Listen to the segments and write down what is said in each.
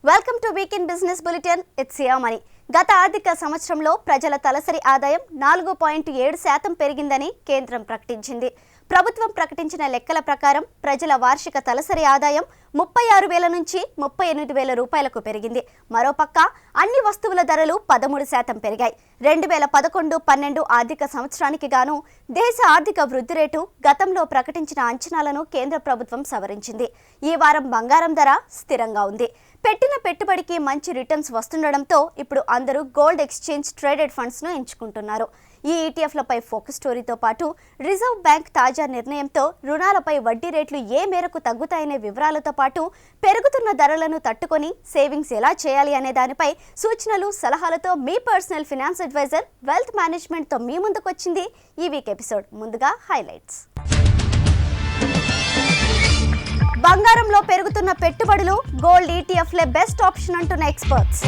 Welcome to week in business bulletin. It's money. గత ఆర్థిక సంవత్సరంలో ప్రజల తలసరి ఆదాయం 4.7% పెరిగిందని కేంద్రం ప్రకటించింది. ప్రభుత్వం ప్రకటించిన లెక్కల ప్రకారం ప్రజల వార్షిక తలసరి ఆదాయం 36,000 నుంచి 38,000 రూపాయలకు పెరిగింది. మరోపక్క అన్ని వస్తువుల ధరలు 13% పెరిగాయి. 2011-12 ఆర్థిక సంవత్సరానికి గాను దేశ ఆర్థిక వృద్ధి రేటు గతంలో ప్రకటించిన అంచనాలను కేంద్ర ప్రభుత్వం సవరించింది. ఈ వారం బంగారం ధర స్థిరంగా ఉంది. పెట్టిన పెట్టుబడికి మంచి రిటర్న్స్ వస్తుండడంతో ఇప్పుడు అందరూ గోల్డ్ ఎక్స్చేంజ్ ట్రేడెడ్ ఫండ్స్ను ఎంచుకుంటున్నారు. ఈ ఈటీఎఫ్లపై ఫోకస్ స్టోరీతో పాటు రిజర్వ్ బ్యాంక్ తాజా నిర్ణయంతో రుణాలపై వడ్డీ రేట్లు ఏ మేరకు తగ్గుతాయనే వివరాలతో పాటు పెరుగుతున్న ధరలను తట్టుకొని సేవింగ్స్ ఎలా చేయాలి అనే దానిపై సూచనలు సలహాలతో మీ పర్సనల్ ఫినాన్స్ అడ్వైజర్ వెల్త్ మేనేజ్మెంట్తో మీ ముందుకు వచ్చింది ఈ వీక్ ఎపిసోడ్. ముందుగా హైలైట్స్. బంగారంలో పెరుగుతున్న పెట్టుబడులు, గోల్డ్ ఈటీఎఫ్లే బెస్ట్ ఆప్షన్ అంటున్న ఎక్స్పర్ట్స్.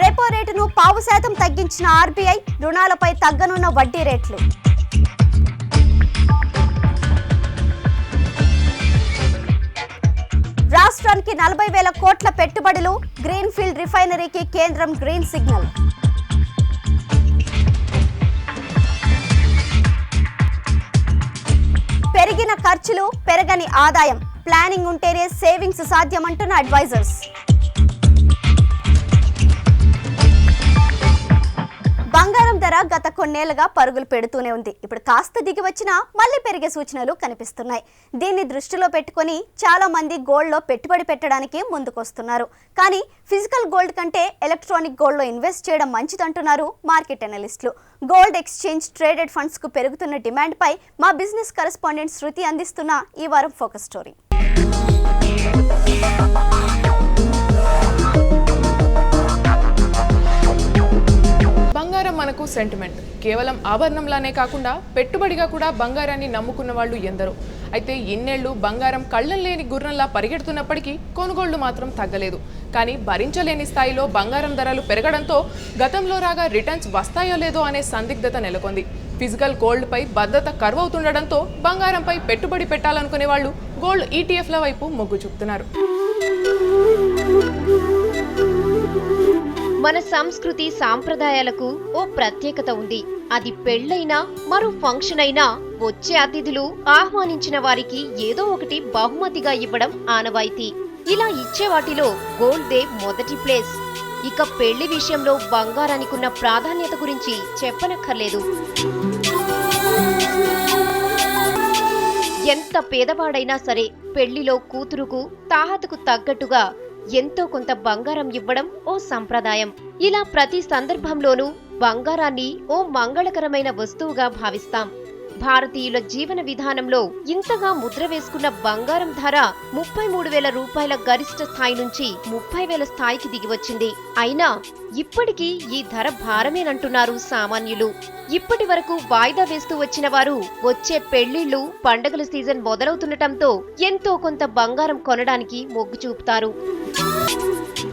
రెపో రేటును 0.5% తగ్గించిన ఆర్బీఐ, రుణాలపై తగ్గనున్న వడ్డీ రేట్లు. రాష్ట్రానికి 40,000 కోట్ల పెట్టుబడులు, గ్రీన్ ఫీల్డ్ రిఫైనరీకి కేంద్రం గ్రీన్ సిగ్నల్. పెరిగిన ఖర్చులు, పెరగని ఆదాయం, ప్లానింగ్ ఉంటేనే సేవింగ్స్ సాధ్యమంటున్న అడ్వైజర్స్. బంగారం ధర గత కొన్నేళ్లుగా పరుగులు పెడుతూనే ఉంది. ఇప్పుడు కాస్త దిగి వచ్చినా మళ్ళీ పెరిగే సూచనలు కనిపిస్తున్నాయి. దీన్ని దృష్టిలో పెట్టుకుని చాలా మంది గోల్డ్లో పెట్టుబడి పెట్టడానికి ముందుకొస్తున్నారు. కానీ ఫిజికల్ గోల్డ్ కంటే ఎలక్ట్రానిక్ గోల్డ్లో ఇన్వెస్ట్ చేయడం మంచిదంటున్నారు మార్కెట్ అనలిస్టులు. గోల్డ్ ఎక్స్చేంజ్ ట్రేడెడ్ ఫండ్స్కు పెరుగుతున్న డిమాండ్పై మా బిజినెస్ కరెస్పాండెంట్ శృతి అందిస్తున్న ఈ వారం ఫోకస్ స్టోరీ. బంగారం మనకు సెంటిమెంట్. కేవలం ఆభరణంలానే కాకుండా పెట్టుబడిగా కూడా బంగారాన్ని నమ్ముకున్న వాళ్ళు ఎందరో. అయితే ఇన్నేళ్లు బంగారం కళ్ళం లేని గుర్రంలా పరిగెడుతున్నప్పటికీ కొనుగోళ్లు మాత్రం తగ్గలేదు. కానీ భరించలేని స్థాయిలో బంగారం ధరలు పెరగడంతో గతంలో రాగా రిటర్న్స్ వస్తాయో లేదో అనే సందిగ్ధత నెలకొంది. ఫిజికల్ గోల్డ్పై భద్రత కరువవుతుండడంతో బంగారంపై పెట్టుబడి పెట్టాలనుకునే వాళ్ళు గోల్డ్ ఈటీఎఫ్ల వైపు మొగ్గు చూపుతున్నారు. మన సంస్కృతి సాంప్రదాయాలకు ఓ ప్రత్యేకత ఉంది. అది పెళ్లైనా మరో ఫంక్షన్ అయినా వచ్చే అతిథులు ఆహ్వానించిన వారికి ఏదో ఒకటి బహుమతిగా ఇవ్వడం ఆనవాయితీ. ఇలా ఇచ్చే వాటిలో గోల్డ్దే మొదటి ప్లేస్. ఇక పెళ్లి విషయంలో బంగారానికున్న ప్రాధాన్యత గురించి చెప్పనక్కర్లేదు. ఎంత పేదవాడైనా సరే పెళ్లిలో కూతురుకు తాహతుకు తగ్గట్టుగా ఎంతో కొంత బంగారం ఇవ్వడం ఓ సంప్రదాయం. ఇలా ప్రతి సందర్భంలోనూ బంగారాన్ని ఓ మంగళకరమైన వస్తువుగా భావిస్తాం. భారతీయుల జీవన విధానంలో ఇంతగా ముద్ర వేసుకున్న బంగారం ధర 33,000 రూపాయల గరిష్ట స్థాయి నుంచి 30,000 స్థాయికి దిగివచ్చింది. అయినా ఇప్పటికీ ఈ ధర భారమేనంటున్నారు సామాన్యులు. ఇప్పటి వరకు వాయిదా వేస్తూ వచ్చిన వారు వచ్చే పెళ్లిళ్లు, పండగల సీజన్ మొదలవుతుండటంతో ఎంతో కొంత బంగారం కొనడానికి మొగ్గు చూపుతారు.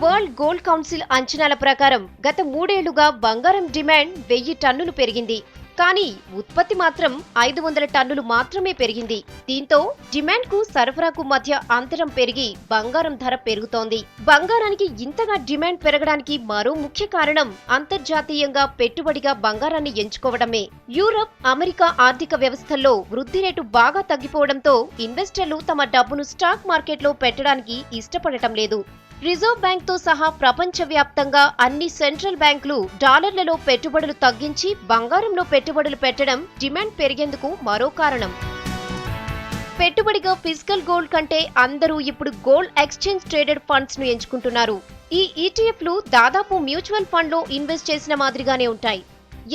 వరల్డ్ గోల్డ్ కౌన్సిల్ అంచనాల ప్రకారం గత 3 ఏళ్లుగా బంగారం డిమాండ్ 1000 టన్నులు పెరిగింది. కానీ ఉత్పత్తి మాత్రం 500 టన్నులు మాత్రమే పెరిగింది. దీంతో డిమాండ్ కు సరఫరాకు మధ్య అంతరం పెరిగి బంగారం ధర పెరుగుతోంది. బంగారానికి ఇంతగా డిమాండ్ పెరగడానికి మరో ముఖ్య కారణం అంతర్జాతీయంగా పెట్టుబడిగా బంగారాన్ని ఎంచుకోవడమే. యూరప్, అమెరికా ఆర్థిక వ్యవస్థల్లో వృద్ధి రేటు బాగా తగ్గిపోవడంతో ఇన్వెస్టర్లు తమ డబ్బును స్టాక్ మార్కెట్లో పెట్టడానికి ఇష్టపడటం లేదు. రిజర్వ్ బ్యాంక్ తో సహా ప్రపంచవ్యాప్తంగా అన్ని సెంట్రల్ బ్యాంకులు డాలర్లలో పెట్టుబడులు తగ్గించి బంగారంలో పెట్టుబడులు పెట్టడం డిమాండ్ పెరిగేందుకు మరో కారణం. పెట్టుబడిగా ఫిజికల్ గోల్డ్ కంటే అందరూ ఇప్పుడు గోల్డ్ ఎక్స్చేంజ్ ట్రేడెడ్ ఫండ్స్ ను ఎంచుకుంటున్నారు. ఈ ఈటీఎఫ్లు దాదాపు మ్యూచువల్ ఫండ్ లో ఇన్వెస్ట్ చేసిన మాదిరిగానే ఉంటాయి.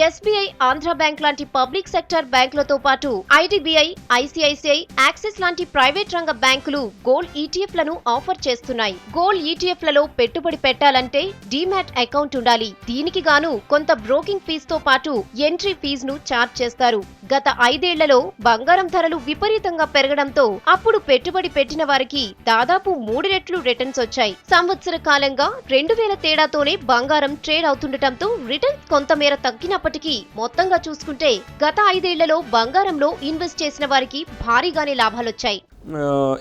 ఎస్బీఐ, ఆంధ్ర బ్యాంక్ లాంటి పబ్లిక్ సెక్టర్ బ్యాంకులతో పాటు ఐడీబీఐ, ఐసీఐసీఐ, యాక్సిస్ లాంటి ప్రైవేట్ రంగ బ్యాంకులు గోల్డ్ ఈటీఎఫ్లను ఆఫర్ చేస్తున్నాయి. గోల్డ్ ఈటీఎఫ్లలో పెట్టుబడి పెట్టాలంటే డీమ్యాట్ అకౌంట్ ఉండాలి. దీనికి గాను కొంత బ్రోకింగ్ ఫీజుతో పాటు ఎంట్రీ ఫీజును ఛార్జ్ చేస్తారు. గత 5 ఏళ్లలో బంగారం ధరలు విపరీతంగా పెరగడంతో అప్పుడు పెట్టుబడి పెట్టిన వారికి దాదాపు 3 రెట్లు రిటర్న్స్ వచ్చాయి. సంవత్సర కాలంగా 2000 తేడాతోనే బంగారం ట్రేడ్ అవుతుండటంతో రిటర్న్స్ కొంతమేర తగ్గినప్పటికీ మొత్తంగా చూసుకుంటే గత 5 ఏళ్లలో బంగారంలో ఇన్వెస్ట్ చేసిన వారికి భారీగానే లాభాలొచ్చాయి.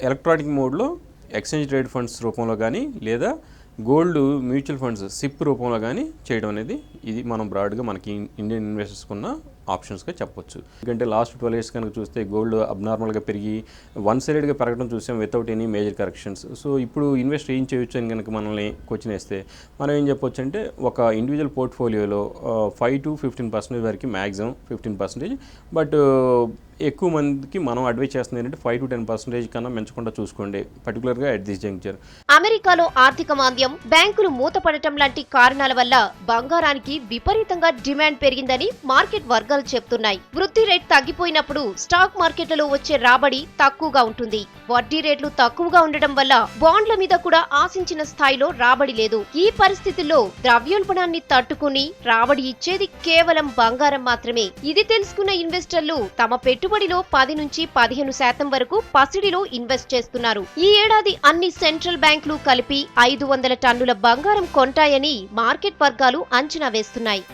ఎలక్ట్రానిక్ మోడ్లో ఎక్స్చేంజ్ ట్రేడ్ ఫండ్స్ రూపంలో కానీ లేదా గోల్డ్ మ్యూచువల్ ఫండ్స్ సిప్ రూపంలో కానీ చేయడం అనేది ఇది మనం బ్రాడ్గా మనకి ఇండియన్ ఇన్వెస్టర్స్కి ఉన్న ఆప్షన్స్గా చెప్పొచ్చు. ఎందుకంటే లాస్ట్ 12 years కనుక చూస్తే గోల్డ్ అబ్నార్మల్గా పెరిగి వన్ సైడెడ్గా పెరగడం చూసాం without any major corrections. So ఇప్పుడు ఇన్వెస్ట్ ఏం చేయొచ్చు అని కనుక మనల్ని క్వశ్చన్ వేస్తే మనం ఏం చెప్పొచ్చు అంటే ఒక ఇండివిజువల్ పోర్ట్ఫోలియోలో 5 to 15% వరకు మ్యాక్సిమం 15%, బట్ ఎక్కువ మందికి మనం అడ్వైజ్ చేస్తుంది ఏంటంటే 5 to 10% కన్నా పెంచకుండా చూసుకోండి, పర్టికులర్గా అట్ దిస్ జంక్చర్. అమెరికాలో ఆర్థిక మాంద్యం, బ్యాంకులు మూతపడటం లాంటి కారణాల వల్ల బంగారానికి విపరీతంగా డిమాండ్ పెరిగిందని మార్కెట్ వర్గాలు చెప్తున్నాయి. వృద్ధి రేట్ తగ్గిపోయినప్పుడు స్టాక్ మార్కెట్లలో వచ్చే రాబడి తక్కువగా ఉంటుంది. వడ్డీ రేట్లు తక్కువగా ఉండడం వల్ల బాండ్ల మీద కూడా ఆశించిన స్థాయిలో రాబడి లేదు. ఈ పరిస్థితుల్లో ద్రవ్యోల్బణాన్ని తట్టుకుని రాబడి ఇచ్చేది కేవలం బంగారం మాత్రమే. ఇది తెలుసుకున్న ఇన్వెస్టర్లు తమ పెట్టుబడిలో 10 నుంచి 15% వరకు పసిడిలో ఇన్వెస్ట్ చేస్తున్నారు. ఈ ఏడాది అన్ని సెంట్రల్ బ్యాంకులు కలిపి 500 టన్నుల బంగారం కొంటాయని మార్కెట్ వర్గాలు అంచనా వేస్తున్నాయి.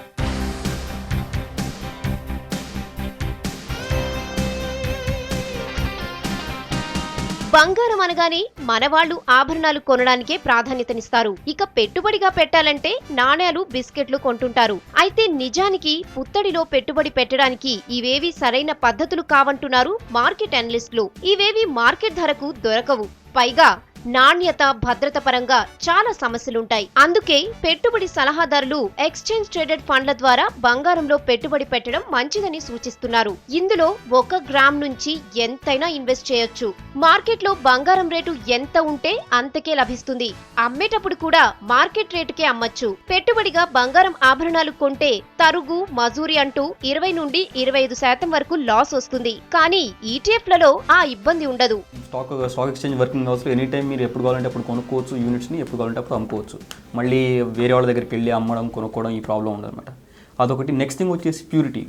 బంగారం అనగానే మనవాళ్లు ఆభరణాలు కొనడానికే ప్రాధాన్యతనిస్తారు. ఇక పెట్టుబడిగా పెట్టాలంటే నాణేలు, బిస్కెట్లు కొంటుంటారు. అయితే నిజానికి పుత్తడిలో పెట్టుబడి పెట్టడానికి ఇవేవి సరైన పద్ధతులు కావంటున్నారు మార్కెట్ అనలిస్టులు. ఇవేవి మార్కెట్ ధరకు దొరకవు. పైగా నాణ్యత, భద్రత పరంగా చాలా సమస్యలుంటాయి. అందుకే పెట్టుబడి సలహాదారులు ఎక్స్చేంజ్ ట్రేడెడ్ ఫండ్ల ద్వారా బంగారంలో పెట్టుబడి పెట్టడం మంచిదని సూచిస్తున్నారు. ఇందులో 1 గ్రామ్ నుంచి ఎంతైనా ఇన్వెస్ట్ చేయొచ్చు. మార్కెట్లో బంగారం రేటు ఎంత ఉంటే అంతకే లభిస్తుంది. అమ్మేటప్పుడు కూడా మార్కెట్ రేటుకే అమ్మచ్చు. పెట్టుబడిగా బంగారం ఆభరణాలు కొంటే తరుగు, మజూరి అంటూ 20 నుండి 25% వరకు లాస్ వస్తుంది. కానీ ఈటీఎఫ్లలో ఆ ఇబ్బంది ఉండదు. స్టాక్ ఎక్స్చేంజ్ వర్కింగ్ అవర్స్లో ఎనీ టైం మీరు ఎప్పుడు కావాలంటే అప్పుడు కొనుక్కోవచ్చు, యూనిట్స్ని ఎప్పుడు కావాలంటే అప్పుడు అమ్ముకోవచ్చు. మళ్ళీ వేరే వాళ్ళ దగ్గరికి వెళ్ళి అమ్మడం, కొనుక్కోవడం ఈ ప్రాబ్లం ఉండదన్నమాట. అదొకటి. నెక్స్ట్ థింగ్ వచ్చేసి ప్యూరిటీ.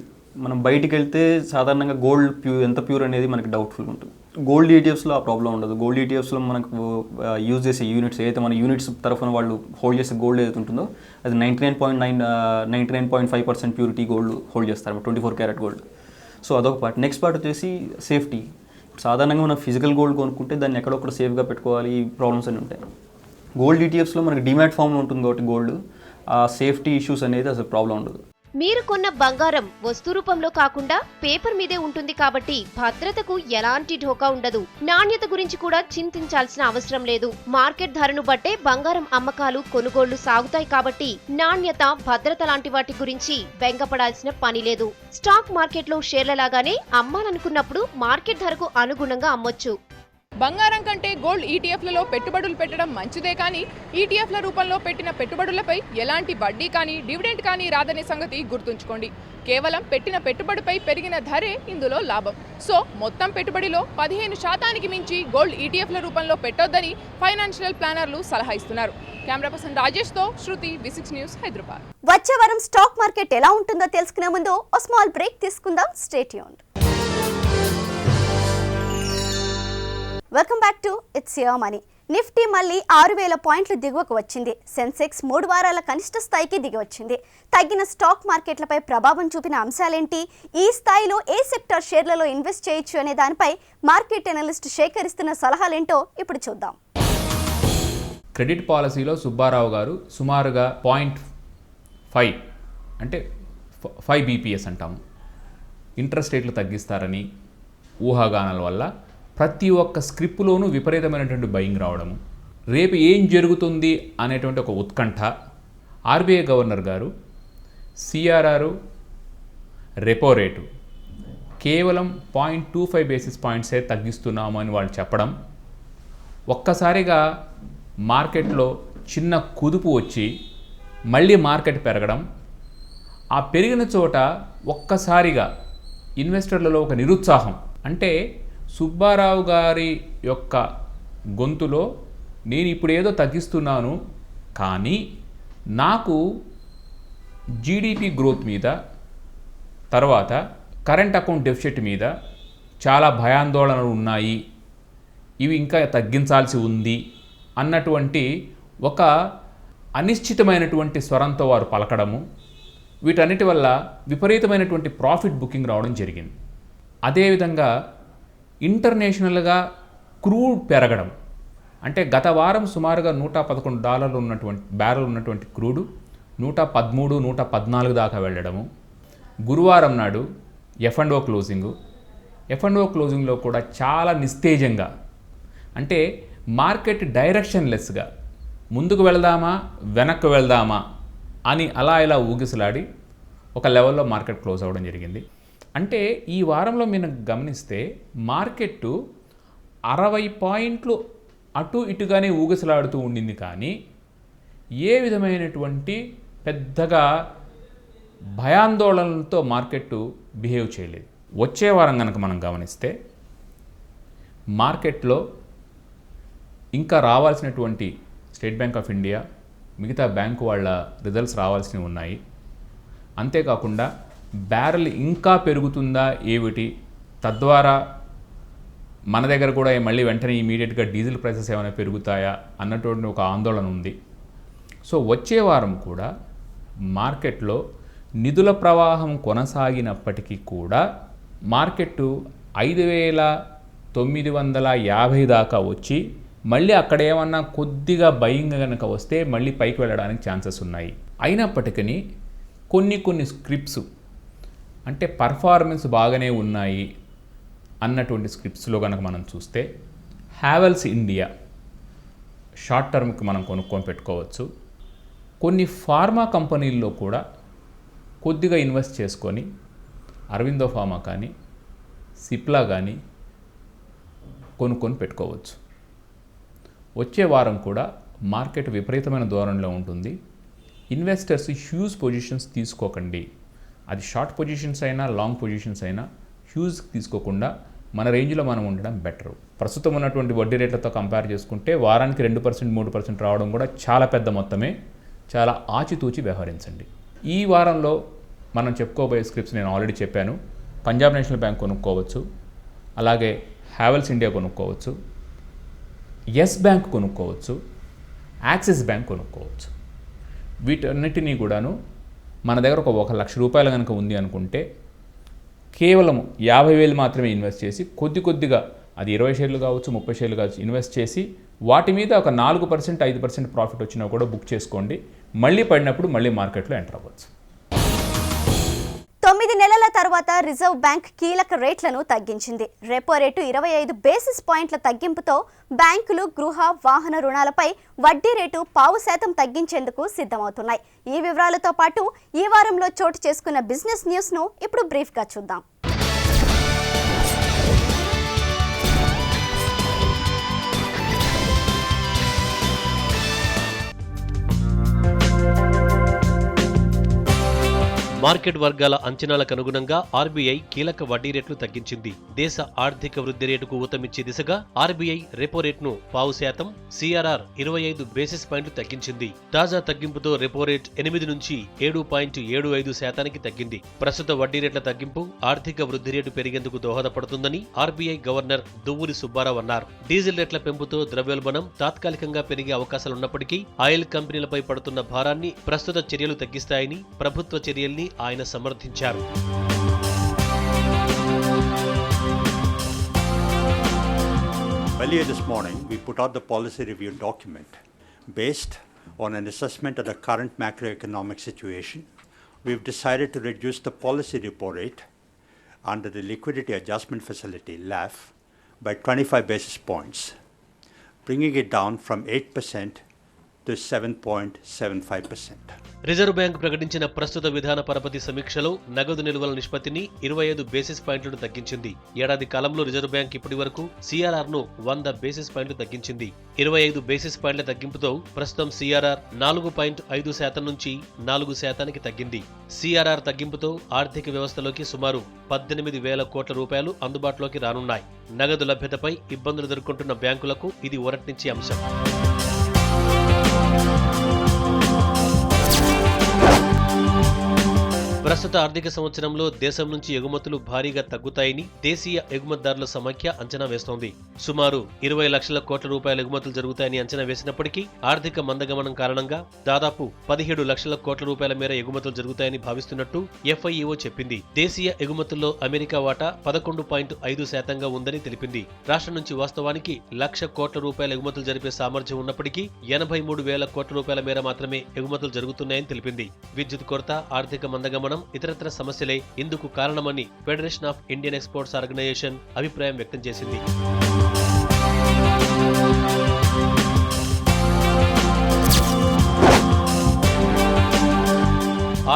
మనం బయటికి వెళ్తే సాధారణంగా గోల్డ్ ఎంత ప్యూర్ అనేది మనకి డౌట్ఫుల్ ఉంటుంది. గోల్డ్ ఈటీఎఫ్స్లో ఆ ప్రాబ్లం ఉండదు. గోల్డ్ ఈటీఎఫ్స్లో మనకు యూజ్ చేసే యూనిట్స్ ఏదైతే మన యూనిట్స్ తరఫున వాళ్ళు హోల్డ్ చేసే గోల్డ్ ఏదైతే ఉంటుందో అది 99.5% ప్యూరిటీ గోల్డ్ హోల్డ్ చేస్తారు, 24 క్యారెట్ గోల్డ్. సో అదొక పార్ట్. నెక్స్ట్ పార్ట్ వచ్చేసి సేఫ్టీ. సాధారణంగా మనం ఫిజికల్ గోల్డ్ కొనుక్కుంటే దాన్ని ఎక్కడొక్కడ సేఫ్గా పెట్టుకోవాలి, ఈ ప్రాబ్లమ్స్ అన్నీ ఉంటాయి. గోల్డ్ ఈటీఎఫ్స్లో మనకి డిమాట్ ఫామ్లో ఉంటుంది కాబట్టి గోల్డ్ ఆ సేఫ్టీ ఇష్యూస్ అనేది అసలు ప్రాబ్లం ఉండదు. మీరు కొన్న బంగారం వస్తు రూపంలో కాకుండా పేపర్ మీదే ఉంటుంది కాబట్టి భద్రతకు ఎలాంటి ఢోకా ఉండదు. నాణ్యత గురించి కూడా చింతించాల్సిన అవసరం లేదు. మార్కెట్ ధరను బట్టే బంగారం అమ్మకాలు, కొనుగోళ్లు సాగుతాయి కాబట్టి నాణ్యత, భద్రత లాంటి వాటి గురించి బెంగపడాల్సిన పని లేదు. స్టాక్ మార్కెట్లో షేర్ల లాగానే అమ్మాలనుకున్నప్పుడు మార్కెట్ ధరకు అనుగుణంగా అమ్మొచ్చు. బంగారం కంటే గోల్డ్ ఈటీఎఫ్లలో పెట్టుబడులు పెట్టడం మంచిదే, కానీ ఈటీఎఫ్ల రూపంలో పెట్టిన పెట్టుబడులపై ఎలాంటి వడ్డీ కానీ డివిడెండ్ కానీ రాదనే సంగతి గుర్తుంచుకోండి. కేవలం పెట్టిన పెట్టుబడిపై పెరిగిన ధరే ఇందులో లాభం. సో మొత్తం పెట్టుబడిలో 15% మించి గోల్డ్ ఈటీఎఫ్ల రూపంలో పెట్టొద్దని ఫైనాన్షియల్ ప్లానర్లు సలహా ఇస్తున్నారు. కెమెరా పర్సన్ రాజేష్తో శృతి, V6 న్యూస్, హైదరాబాద్. వచ్చే వారం స్టాక్ మార్కెట్ ఎలా ఉంటుందో తెలుసుకునే ముందు ఓ స్మాల్ బ్రేక్ తీసుకుందాం. Stay tuned. Welcome back to it's your money. Nifty మళ్ళీ 6000 పాయింట్లు దిగువకు వచ్చింది. సెన్సెక్స్ 3 వారాల కనిష్ట స్థాయికి దిగి వచ్చింది. తగ్గిన స్టాక్ మార్కెట్లపై ప్రభావం చూపిన అంశాలేంటి, ఈ స్థాయిలో ఏ సెక్టర్ షేర్లలో ఇన్వెస్ట్ చేయొచ్చు అనే దానిపై మార్కెట్ అనలిస్ట్ సేకరిస్తున్న సలహాలేంటో ఇప్పుడు చూద్దాం. క్రెడిట్ పాలసీలో సుబ్బారావు గారు సుమారుగా 0.5 అంటే 5 BPS అంటాము ఇంట్రెస్ట్ రేట్లు తగ్గిస్తారని ఊహాగానాల వల్ల ప్రతి ఒక్క స్క్రిప్ట్లోనూ విపరీతమైనటువంటి బయింగ్ రావడము, రేపు ఏం జరుగుతుంది అనేటువంటి ఒక ఉత్కంఠ. ఆర్బీఐ గవర్నర్ గారు సిఆర్ఆర్ రెపో రేటు కేవలం 0.25 బేసిస్ పాయింట్సే తగ్గిస్తున్నాము అని వాళ్ళు చెప్పడం, ఒక్కసారిగా మార్కెట్లో చిన్న కుదుపు వచ్చి మళ్ళీ మార్కెట్ పెరగడం, ఆ పెరిగిన చోట ఒక్కసారిగా ఇన్వెస్టర్లలో ఒక నిరుత్సాహం. అంటే సుబ్బారావు గారి యొక్క గొంతులో నేను ఇప్పుడు ఏదో తగ్గిస్తున్నాను, కానీ నాకు జీడిపి గ్రోత్ మీద, తర్వాత కరెంట్ అకౌంట్ డెఫిసిట్ మీద చాలా భయాందోళనలు ఉన్నాయి, ఇవి ఇంకా తగ్గించాల్సి ఉంది అన్నటువంటి ఒక అనిశ్చితమైనటువంటి స్వరంతో వారు పలకడము, వీటన్నిటి వల్ల విపరీతమైనటువంటి ప్రాఫిట్ బుకింగ్ రావడం జరిగింది. అదేవిధంగా ఇంటర్నేషనల్గా క్రూడ్ పెరగడం, అంటే గత వారం సుమారుగా $111 ఉన్నటువంటి బ్యారెల్ ఉన్నటువంటి క్రూడు 113, 114 దాకా వెళ్ళడము. గురువారం నాడు F&O క్లోజింగ్లో కూడా చాలా నిస్తేజంగా, అంటే మార్కెట్ డైరెక్షన్లెస్గా ముందుకు వెళదామా వెనక్కు వెళ్దామా అని అలా ఇలా ఊగిసలాడి ఒక లెవెల్లో మార్కెట్ క్లోజ్ అవ్వడం జరిగింది. అంటే ఈ వారంలో మీరు గమనిస్తే మార్కెట్టు 60 పాయింట్లు అటు ఇటుగానే ఊగిసలాడుతూ ఉండింది, కానీ ఏ విధమైనటువంటి పెద్దగా భయాందోళనలతో మార్కెట్టు బిహేవ్ చేయలేదు. వచ్చే వారం కనుక మనం గమనిస్తే మార్కెట్లో ఇంకా రావాల్సినటువంటి స్టేట్ బ్యాంక్ ఆఫ్ ఇండియా, మిగతా బ్యాంకు వాళ్ళ రిజల్ట్స్ రావాల్సినవి ఉన్నాయి. అంతేకాకుండా బ్యారెల్ ఇంకా పెరుగుతుందా ఏమిటి, తద్వారా మన దగ్గర కూడా మళ్ళీ వెంటనే ఇమీడియట్గా డీజిల్ ప్రైసెస్ ఏమైనా పెరుగుతాయా అన్నటువంటి ఒక ఆందోళన ఉంది. సో వచ్చే వారం కూడా మార్కెట్లో నిధుల ప్రవాహం కొనసాగినప్పటికీ కూడా మార్కెట్టు 5,950 దాకా వచ్చి మళ్ళీ అక్కడ ఏమన్నా కొద్దిగా బయింగ్ కనుక వస్తే మళ్ళీ పైకి వెళ్ళడానికి ఛాన్సెస్ ఉన్నాయి. అయినప్పటికీ కొన్ని స్క్రిప్ట్స్, అంటే పర్ఫార్మెన్స్ బాగానే ఉన్నాయి అన్నటువంటి స్క్రిప్ట్స్లో కనుక మనం చూస్తే హ్యావెల్స్ ఇండియా షార్ట్ టర్మ్కి మనం కొనుక్కొని పెట్టుకోవచ్చు. కొన్ని ఫార్మా కంపెనీల్లో కూడా కొద్దిగా ఇన్వెస్ట్ చేసుకొని అరవిందో ఫార్మా కానీ సిప్లా కానీ కొనుక్కొని పెట్టుకోవచ్చు. వచ్చే వారం కూడా మార్కెట్ విపరీతమైన ధోరణిలో ఉంటుంది. ఇన్వెస్టర్స్ హ్యూజ్ పొజిషన్స్ తీసుకోకండి. అది షార్ట్ పొజిషన్స్ అయినా లాంగ్ పొజిషన్స్ అయినా హ్యూజ్ తీసుకోకుండా మన రేంజ్లో మనం ఉండడం బెటరు. ప్రస్తుతం ఉన్నటువంటి వడ్డీ రేట్లతో కంపేర్ చేసుకుంటే వారానికి 2%, 3% రావడం కూడా చాలా పెద్ద మొత్తమే. చాలా ఆచితూచి వ్యవహరించండి. ఈ వారంలో మనం చెప్పుకోబోయే స్క్రిప్ట్స్ నేను ఆల్రెడీ చెప్పాను. పంజాబ్ నేషనల్ బ్యాంక్ కొనుక్కోవచ్చు, అలాగే హ్యావెల్స్ ఇండియా కొనుక్కోవచ్చు, ఎస్ బ్యాంక్ కొనుక్కోవచ్చు, యాక్సిస్ బ్యాంక్ కొనుక్కోవచ్చు. వీటన్నిటినీ కూడాను మన దగ్గర ఒక ₹1,00,000 కనుక ఉంది అనుకుంటే కేవలం 50,000 మాత్రమే ఇన్వెస్ట్ చేసి కొద్దిగా అది 20 షేర్లు కావచ్చు, 30 షేర్లు కావచ్చు ఇన్వెస్ట్ చేసి వాటి మీద ఒక 4%, 5% ప్రాఫిట్ వచ్చినా కూడా బుక్ చేసుకోండి. మళ్ళీ పడినప్పుడు మళ్ళీ మార్కెట్లో ఎంటర్ అవ్వచ్చు. 9 నెలల తర్వాత రిజర్వ్ బ్యాంక్ కీలక రేట్లను తగ్గించింది. రెపో రేటు 25 బేసిస్ పాయింట్ల తగ్గింపుతో బ్యాంకులు గృహ వాహన రుణాలపై వడ్డీ రేటు 0.5% తగ్గించేందుకు సిద్ధమవుతున్నాయి. ఈ వివరాలతో పాటు ఈ వారంలో చోటు చేసుకున్న బిజినెస్ న్యూస్ను ఇప్పుడు బ్రీఫ్గా చూద్దాం. మార్కెట్ వర్గాల అంచనాలకు అనుగుణంగా ఆర్బీఐ కీలక వడ్డీ రేట్లు తగ్గించింది. దేశ ఆర్థిక వృద్ధి రేటుకు ఊతమిచ్చే దిశగా ఆర్బీఐ రెపో రేటును 0.5%, సిఆర్ఆర్ 25 బేసిస్ పాయింట్లు తగ్గించింది. తాజా తగ్గింపుతో రెపో రేట్ 8 నుంచి 7.75% తగ్గింది. ప్రస్తుత వడ్డీ రేట్ల తగ్గింపు ఆర్థిక వృద్ధి రేటు పెరిగేందుకు దోహదపడుతుందని ఆర్బీఐ గవర్నర్ దువ్వూరి సుబ్బారావు అన్నారు. డీజిల్ రేట్ల పెంపుతో ద్రవ్యోల్బణం తాత్కాలికంగా పెరిగే అవకాశాలున్నప్పటికీ ఆయిల్ కంపెనీలపై పడుతున్న భారాన్ని ప్రస్తుత చర్యలు తగ్గిస్తాయని, ప్రభుత్వ చర్యల్ని ఆయన సమర్థించారు. Earlier this morning, we put out the policy review document based on an assessment of the current macroeconomic situation. We've decided to reduce the policy repo rate under the Liquidity Adjustment Facility, LAF, by 25 basis points, bringing it down from 8% to 7.75%. Reserve bank ప్రకటించిన ప్రస్తుత విధాన పరపతి సమీక్షలో నగదు నిల్వల నిష్పత్తిని 25 basis పాయింట్లను తగ్గించింది. ఏడాది కాలంలో రిజర్వ్ బ్యాంక్ ఇప్పటి వరకు సిఆర్ఆర్ ను 100 బేసిస్ పాయింట్లు తగ్గించింది. 25 బేసిస్ పాయింట్ల తగ్గింపుతో ప్రస్తుతం సిఆర్ఆర్ 4.5% నుంచి 4% తగ్గింది. సిఆర్ఆర్ తగ్గింపుతో ఆర్థిక వ్యవస్థలోకి సుమారు 18,000 కోట్ల రూపాయలు అందుబాటులోకి రానున్నాయి. నగదు లభ్యతపై ఇబ్బందులు ఎదుర్కొంటున్న బ్యాంకులకు ఇది ఊరటనిచ్చే అంశం. ప్రస్తుత ఆర్థిక సంవత్సరంలో దేశం నుంచి ఎగుమతులు భారీగా తగ్గుతాయని దేశీయ ఎగుమతిదారుల సమాఖ్య అంచనా వేస్తోంది. సుమారు 20 లక్షల కోట్ల రూపాయల ఎగుమతులు జరుగుతాయని అంచనా వేసినప్పటికీ ఆర్థిక మందగమనం కారణంగా దాదాపు 17 లక్షల కోట్ల రూపాయల మేర ఎగుమతులు జరుగుతాయని భావిస్తున్నట్టు FIEO చెప్పింది. దేశీయ ఎగుమతుల్లో అమెరికా వాటా 11.5% ఉందని తెలిపింది. రాష్ట్రం నుంచి వాస్తవానికి 1,00,000 కోట్ల రూపాయల ఎగుమతులు జరిపే సామర్థ్యం ఉన్నప్పటికీ 83,000 కోట్ల రూపాయల మేర మాత్రమే ఎగుమతులు జరుగుతున్నాయని తెలిపింది. విద్యుత్ కొరత, ఆర్థిక మందగమనం, ఇతరత్ర సమస్యలే ఇందుకు కారణమని Federation of Indian Exports Organization అభిప్రాయం వ్యక్తం చేసింది.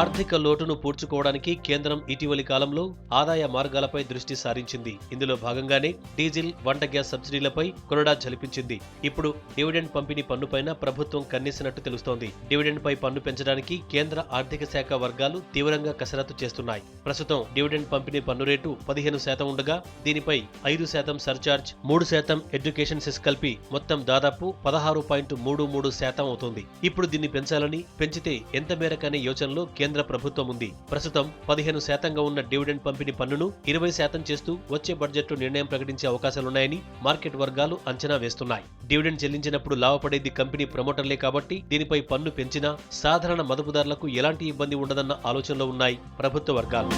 ఆర్థిక లోటును పూడ్చుకోవడానికి కేంద్రం ఇటీవలి కాలంలో ఆదాయ మార్గాలపై దృష్టి సారించింది. ఇందులో భాగంగానే డీజిల్, వంట గ్యాస్ సబ్సిడీలపై కొరడా జలిపించింది. ఇప్పుడు డివిడెండ్ పంపిణీ పన్నుపైన ప్రభుత్వం కన్నేసినట్టు తెలుస్తోంది. డివిడెండ్ పై పన్ను పెంచడానికి కేంద్ర ఆర్థిక శాఖ వర్గాలు తీవ్రంగా కసరత్తు చేస్తున్నాయి. ప్రస్తుతం డివిడెండ్ పంపిణీ పన్ను రేటు 15% ఉండగా దీనిపై 5% సర్చార్జ్, 3% ఎడ్యుకేషన్ సెస్ కలిపి మొత్తం దాదాపు 16.33% అవుతుంది. ఇప్పుడు దీన్ని పెంచాలని, పెంచితే ఎంత మేరకనే యోచనలో కేంద్ర ప్రభుత్వం ఉంది. ప్రస్తుతం 15%గా ఉన్న డివిడెండ్ పంపిణీ పన్నును 20% చేస్తూ వచ్చే బడ్జెట్లో నిర్ణయం ప్రకటించే అవకాశాలున్నాయని మార్కెట్ వర్గాలు అంచనా వేస్తున్నాయి. డివిడెండ్ చెల్లించినప్పుడు లాభపడేది కంపెనీ ప్రమోటర్లే కాబట్టి దీనిపై పన్ను పెంచినా సాధారణ మదుపుదారులకు ఎలాంటి ఇబ్బంది ఉండదన్న ఆలోచనలో ఉన్నాయి ప్రభుత్వ వర్గాలు.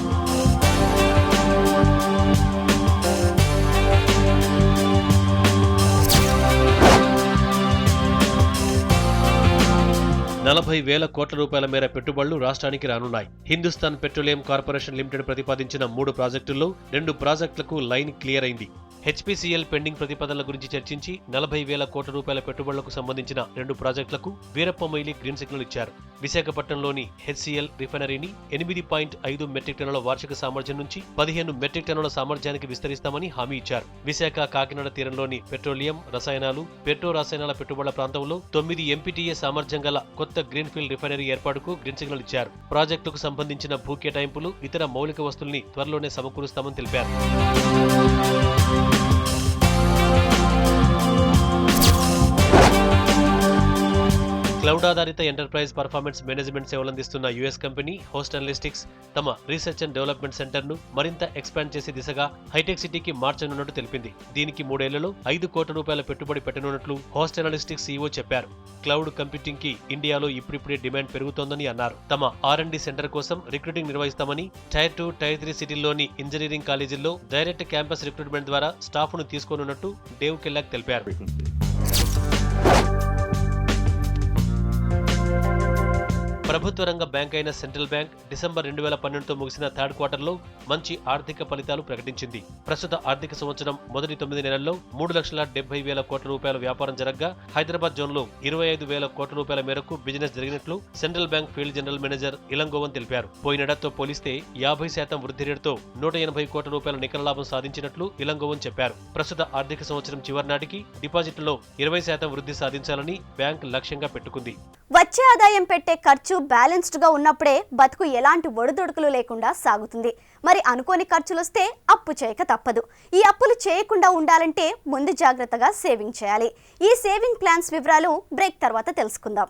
40,000 కోట్ల రూపాయల మేర పెట్టుబడులు రాష్ట్రానికి రానున్నాయి. హిందుస్థాన్ పెట్రోలియం కార్పొరేషన్ లిమిటెడ్ ప్రతిపాదించిన 3 ప్రాజెక్టుల్లో 2 ప్రాజెక్టులకు లైన్ క్లియర్ అయింది. HPCL పెండింగ్ ప్రతిపాదనల గురించి చర్చించి 40,000 కోట్ల రూపాయల పెట్టుబడులకు సంబంధించిన 2 ప్రాజెక్టులకు వీరప్ప మొయిలీ గ్రీన్ సిగ్నల్ ఇచ్చారు. విశాఖపట్నంలోని HCL రిఫైనరీని 8.5 మెట్రిక్ టన్నుల వార్షిక సామర్థ్యం నుంచి 15 మెట్రిక్ టన్నుల సామర్థ్యానికి విస్తరిస్తామని హామీ ఇచ్చారు. విశాఖ, కాకినాడ తీరంలోని పెట్రోలియం, రసాయనాలు, పెట్రో రసాయనాల పెట్టుబడుల ప్రాంతంలో 9 MPTA సామర్థ్యం గల కొత్త గ్రీన్ఫీల్డ్ రిఫైనరీ ఏర్పాటుకు గ్రీన్ సిగ్నల్ ఇచ్చారు. ప్రాజెక్టుకు సంబంధించిన భూ కేటాయింపులు, ఇతర మౌలిక వస్తువుల్ని త్వరలోనే సమకూరుస్తామని తెలిపారు. క్లౌడ్ ఆధారిత ఎంటర్ప్రైజ్ పర్ఫార్మెన్స్ మేనేజ్మెంట్ సేవలందిస్తున్న US కంపెనీ హోస్ట్ అనలిస్టిక్స్ తమ రీసెర్చ్ అండ్ డెవలప్మెంట్ సెంటర్ ను మరింత ఎక్స్పాండ్ చేసే దిశగా హైటెక్ సిటీకి మార్చనున్నట్టు తెలిపింది. దీనికి 3 ఏళ్లలో 5 కోట్ల రూపాయల పెట్టుబడి పెట్టనున్నట్లు హోస్ట్ అనలిస్టిక్స్ CEO చెప్పారు. క్లౌడ్ కంప్యూటింగ్ కి ఇండియాలో ఇప్పుడిప్పుడే డిమాండ్ పెరుగుతోందని అన్నారు. తమ R&D సెంటర్ కోసం రిక్రూటింగ్ నిర్వహిస్తామని, టైర్ 2, టైర్ 3 సిటీల్లోని ఇంజనీరింగ్ కాలేజీల్లో డైరెక్ట్ క్యాంపస్ రిక్రూట్మెంట్ ద్వారా స్టాఫ్ ను తీసుకోనున్నట్టు డేవ్ కెల్లాక్ తెలిపారు. ప్రభుత్వ రంగ బ్యాంక్ అయిన సెంట్రల్ బ్యాంక్ డిసెంబర్ 2012తో ముగిసిన థర్డ్ క్వార్టర్లో మంచి ఆర్థిక ఫలితాలు ప్రకటించింది. ప్రస్తుత ఆర్థిక సంవత్సరం మొదటి 9 నెలల్లో 3,70,000 కోట్ల రూపాయల వ్యాపారం జరగగా హైదరాబాద్ జోన్లో 25,000 కోట్ల రూపాయల మేరకు బిజినెస్ జరిగినట్లు central bank field general manager Ilangovan తెలిపారు. పోయినేడాదితో పోలిస్తే 50% వృద్ధి రేటుతో 180 కోట్ల రూపాయల నికర లాభం సాధించినట్లు ఇలంగోవన్ చెప్పారు. ప్రస్తుత ఆర్థిక సంవత్సరం చివరి నాటికి డిపాజిట్లలో 20% వృద్ధి సాధించాలని బ్యాంక్ లక్ష్యంగా పెట్టుకుంది. వచ్చే ఆదాయం పెట్టే ఖర్చు బ్యాలెన్స్డ్ గా ఉన్నప్పుడే బతుకు ఎలాంటి ఒడిదుడుకులు లేకుండా సాగుతుంది. మరి అనుకోని ఖర్చులు వస్తే అప్పు చేయక తప్పదు. ఈ అప్పులు చేయకుండా ఉండాలంటే ముందు జాగ్రత్తగా సేవింగ్ చేయాలి. ఈ సేవింగ్ ప్లాన్స్ వివరాలు బ్రేక్ తర్వాత తెలుసుకుందాం.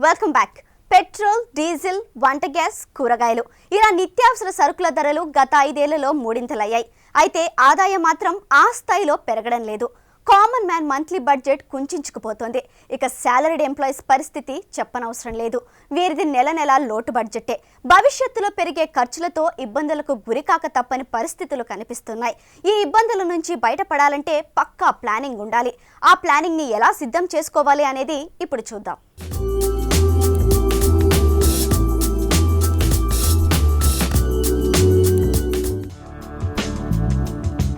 Welcome back. పెట్రోల్, డీజిల్, వంట గ్యాస్, కూరగాయలు ఇలా నిత్యావసర సరుకుల ధరలు గత 5 ఏళ్లలో మూడింతలయ్యాయి. అయితే ఆదాయం మాత్రం ఆ స్థాయిలో పెరగడం లేదు. కామన్ మ్యాన్ మంత్లీ బడ్జెట్ కుంచుకుపోతోంది. ఇక సాలరీడ్ ఎంప్లాయీస్ పరిస్థితి చెప్పనవసరం లేదు. వీరిది నెల నెలా లోటు బడ్జెట్టే. భవిష్యత్తులో పెరిగే ఖర్చులతో ఇబ్బందులకు గురికాక తప్పని పరిస్థితులు కనిపిస్తున్నాయి. ఈ ఇబ్బందుల నుంచి బయటపడాలంటే పక్కా ప్లానింగ్ ఉండాలి. ఆ ప్లానింగ్ని ఎలా సిద్ధం చేసుకోవాలి అనేది ఇప్పుడు చూద్దాం.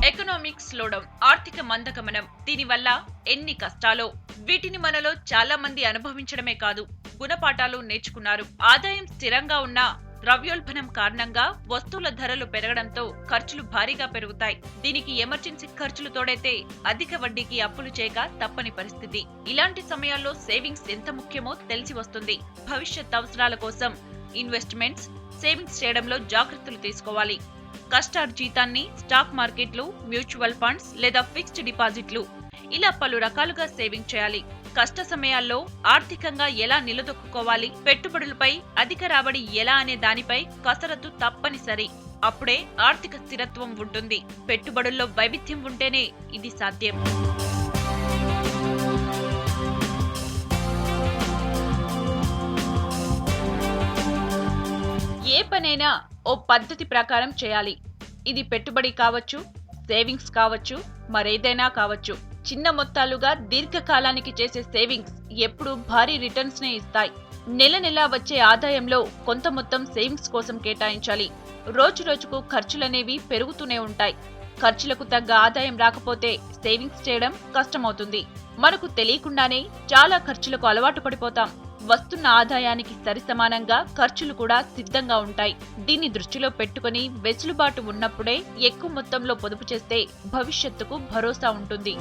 ఎకనామిక్ స్లోడౌన్, ఆర్థిక మందగమనం, దీనివల్ల ఎన్ని కష్టాలో. వీటిని మనలో చాలా మంది అనుభవించడమే కాదు, గుణపాఠాలు నేర్చుకున్నారు. ఆదాయం స్థిరంగా ఉన్న ద్రవ్యోల్బణం కారణంగా వస్తువుల ధరలు పెరగడంతో ఖర్చులు భారీగా పెరుగుతాయి. దీనికి ఎమర్జెన్సీ ఖర్చులు తోడైతే అధిక వడ్డీకి అప్పులు చేయక తప్పని పరిస్థితి. ఇలాంటి సమయాల్లో సేవింగ్స్ ఎంత ముఖ్యమో తెలిసి వస్తుంది. భవిష్యత్ అవసరాల కోసం ఇన్వెస్ట్మెంట్స్, సేవింగ్స్ చేయడంలో జాగ్రత్తలు తీసుకోవాలి. కష్టార్జితాన్ని స్టాక్ మార్కెట్లు, మ్యూచువల్ ఫండ్స్ లేదా ఫిక్స్డ్ డిపాజిట్లు ఇలా పలు రకాలుగా సేవింగ్ చేయాలి. కష్ట సమయాల్లో ఆర్థికంగా ఎలా నిలదొక్కుకోవాలి, పెట్టుబడులపై అధిక రాబడి ఎలా అనే దానిపై కసరత్తు తప్పనిసరి. అప్పుడే ఆర్థిక స్థిరత్వం ఉంటుంది. పెట్టుబడుల్లో వైవిధ్యం ఉంటేనే ఇది సాధ్యం. ఏ పనైనా ఓ పద్ధతి ప్రకారం చేయాలి. ఇది పెట్టుబడి కావచ్చు, సేవింగ్స్ కావచ్చు, మరేదైనా కావచ్చు. చిన్న మొత్తాలుగా దీర్ఘకాలానికి చేసే సేవింగ్స్ ఎప్పుడూ భారీ రిటర్న్స్ నే ఇస్తాయి. నెల నెలా వచ్చే ఆదాయంలో కొంత మొత్తం సేవింగ్స్ కోసం కేటాయించాలి. రోజు రోజుకు ఖర్చులనేవి పెరుగుతూనే ఉంటాయి. ఖర్చులకు తగ్గ ఆదాయం రాకపోతే సేవింగ్స్ చేయడం కష్టమవుతుంది. మనకు తెలియకుండానే చాలా ఖర్చులకు అలవాటు పడిపోతాం. వస్తున్న ఆదాయానికి సరిసమానంగా ఖర్చులు కూడా సిద్ధంగా ఉంటాయి. దీన్ని దృష్టిలో పెట్టుకుని వెసులుబాటు ఉన్నప్పుడే ఎక్కువ మొత్తంలో పొదుపు చేస్తే భవిష్యత్తుకు భరోసా ఉంటుంది.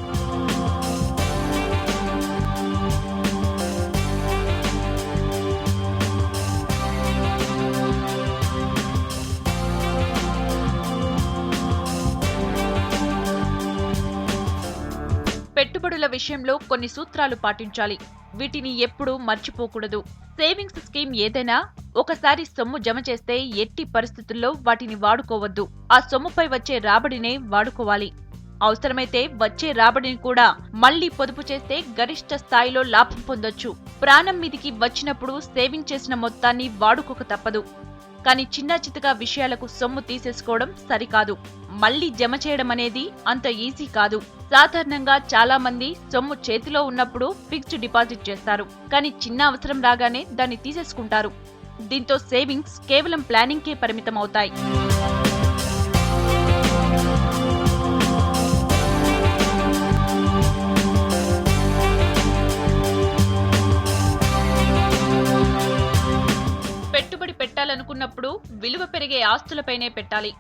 పెట్టుబడుల విషయంలో కొన్ని సూత్రాలు పాటించాలి. వీటిని ఎప్పుడూ మర్చిపోకూడదు. సేవింగ్స్ స్కీమ్ ఏదైనా ఒకసారి సొమ్ము జమ చేస్తే ఎట్టి పరిస్థితుల్లో వాటిని వాడుకోవద్దు. ఆ సొమ్ముపై వచ్చే రాబడినే వాడుకోవాలి. అవసరమైతే వచ్చే రాబడిని కూడా మళ్లీ పొదుపు చేస్తే గరిష్ట స్థాయిలో లాభం పొందొచ్చు. ప్రాణం మీదికి వచ్చినప్పుడు సేవింగ్ చేసిన మొత్తాన్ని వాడుకోక తప్పదు. కానీ చిన్న చితకా విషయాలకు సొమ్ము తీసేసుకోవడం సరికాదు. మళ్లీ జమ చేయడం అనేది అంత ఈజీ కాదు. సాధారణంగా చాలా మంది సొమ్ము చేతిలో ఉన్నప్పుడు ఫిక్స్డ్ డిపాజిట్ చేస్తారు. కానీ చిన్న అవసరం రాగానే దాన్ని తీసేసుకుంటారు. దీంతో సేవింగ్స్ కేవలం ప్లానింగ్కే పరిమితం అవుతాయి. పెట్టుబడి పెట్టాలనుకున్నప్పుడు విలువ పెరిగే ఆస్తులపైనే పెట్టాలి.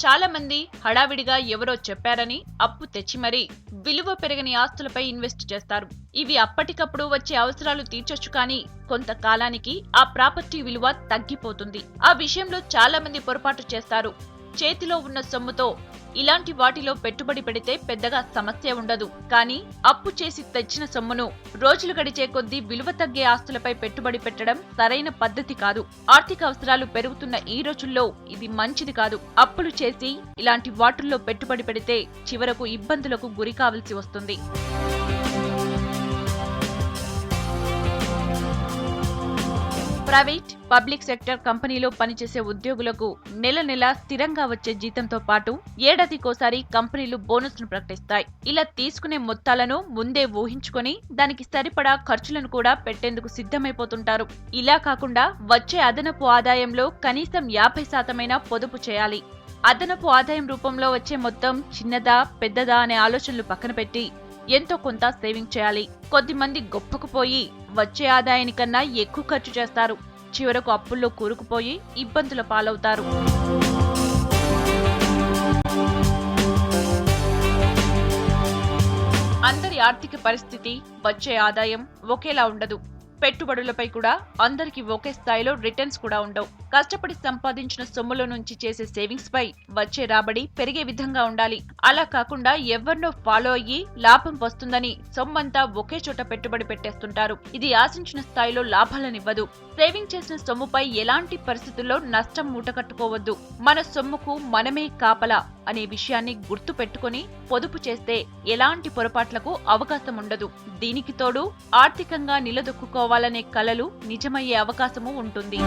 చాలా మంది హడావిడిగా ఎవరో చెప్పారని అప్పు తెచ్చి మరీ విలువ పెరగని ఆస్తులపై ఇన్వెస్ట్ చేస్తారు. ఇవి అప్పటికప్పుడు వచ్చే అవసరాలు తీర్చొచ్చు, కానీ కొంతకాలానికి ఆ ప్రాపర్టీ విలువ తగ్గిపోతుంది. ఆ విషయంలో చాలా మంది పొరపాటు చేస్తారు. చేతిలో ఉన్న సొమ్ముతో ఇలాంటి వాటిలో పెట్టుబడి పెడితే పెద్దగా సమస్య ఉండదు. కానీ అప్పు చేసి తెచ్చిన సొమ్మును రోజులు గడిచే కొద్దీ విలువ తగ్గే ఆస్తులపై పెట్టుబడి పెట్టడం సరైన పద్ధతి కాదు. ఆర్థిక అవసరాలు పెరుగుతున్న ఈ రోజుల్లో ఇది మంచిది కాదు. అప్పులు చేసి ఇలాంటి వాటిల్లో పెట్టుబడి పెడితే చివరకు ఇబ్బందులకు గురి కావాల్సి వస్తుంది. ప్రైవేట్, పబ్లిక్ సెక్టర్ కంపెనీలో పనిచేసే ఉద్యోగులకు నెల నెలా స్థిరంగా వచ్చే జీతంతో పాటు ఏడాదికోసారి కంపెనీలు బోనస్ ను ప్రకటిస్తాయి. ఇలా తీసుకునే మొత్తాలను ముందే ఊహించుకొని దానికి సరిపడా ఖర్చులను కూడా పెట్టేందుకు సిద్ధమైపోతుంటారు. ఇలా కాకుండా వచ్చే అదనపు ఆదాయంలో కనీసం 50% పొదుపు చేయాలి. అదనపు ఆదాయం రూపంలో వచ్చే మొత్తం చిన్నదా పెద్దదా అనే ఆలోచనలు పక్కన పెట్టి ఎంతో కొంత సేవింగ్ చేయాలి. కొద్దిమంది గొప్పకు పోయి వచ్చే ఆదాయానికన్నా ఎక్కువ ఖర్చు చేస్తారు. చివరకు అప్పుల్లో కూరుకుపోయి ఇబ్బందుల పాలవుతారు. అందరి ఆర్థిక పరిస్థితి, వచ్చే ఆదాయం ఒకేలా ఉండదు. పెట్టుబడులపై కూడా అందరికీ ఒకే స్థాయిలో రిటర్న్స్ కూడా ఉండవు. కష్టపడి సంపాదించిన సొమ్ముల నుంచి చేసే సేవింగ్స్ పై వచ్చే రాబడి పెరిగే విధంగా ఉండాలి. అలా కాకుండా ఎవరినో ఫాలో అయ్యి లాభం వస్తుందని సొమ్మంతా ఒకే చోట పెట్టుబడి పెట్టేస్తుంటారు. ఇది ఆశించిన స్థాయిలో లాభాలనివ్వదు. సేవింగ్ చేసిన సొమ్ముపై ఎలాంటి పరిస్థితుల్లో నష్టం మూటకట్టుకోవద్దు. మన సొమ్ముకు మనమే కాపలా అనే విషయాన్ని గుర్తు పెట్టుకుని పొదుపు చేస్తే ఎలాంటి పొరపాట్లకు అవకాశం ఉండదు. దీనికి తోడు ఆర్థికంగా నిలదొక్కుకోవాలనే కలలు నిజమయ్యే అవకాశము ఉంటుంది.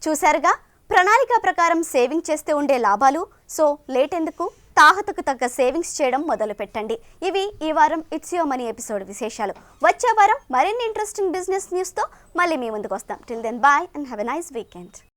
చూశారుగా, ప్రణాళిక ప్రకారం సేవింగ్ చేస్తే ఉండే లాభాలు. సో లేట్ ఎందుకు, తాహతకు తగ్గ సేవింగ్స్ చేయడం మొదలు పెట్టండి. ఇవి ఈ వారం ఇట్స్ యువర్ మనీ ఎపిసోడ్ విశేషాలు. వచ్చే వారం మరిన్ని ఇంట్రెస్టింగ్ బిజినెస్ న్యూస్తో మళ్ళీ మీ ముందుకు వస్తాం. Till then bye and have a nice weekend.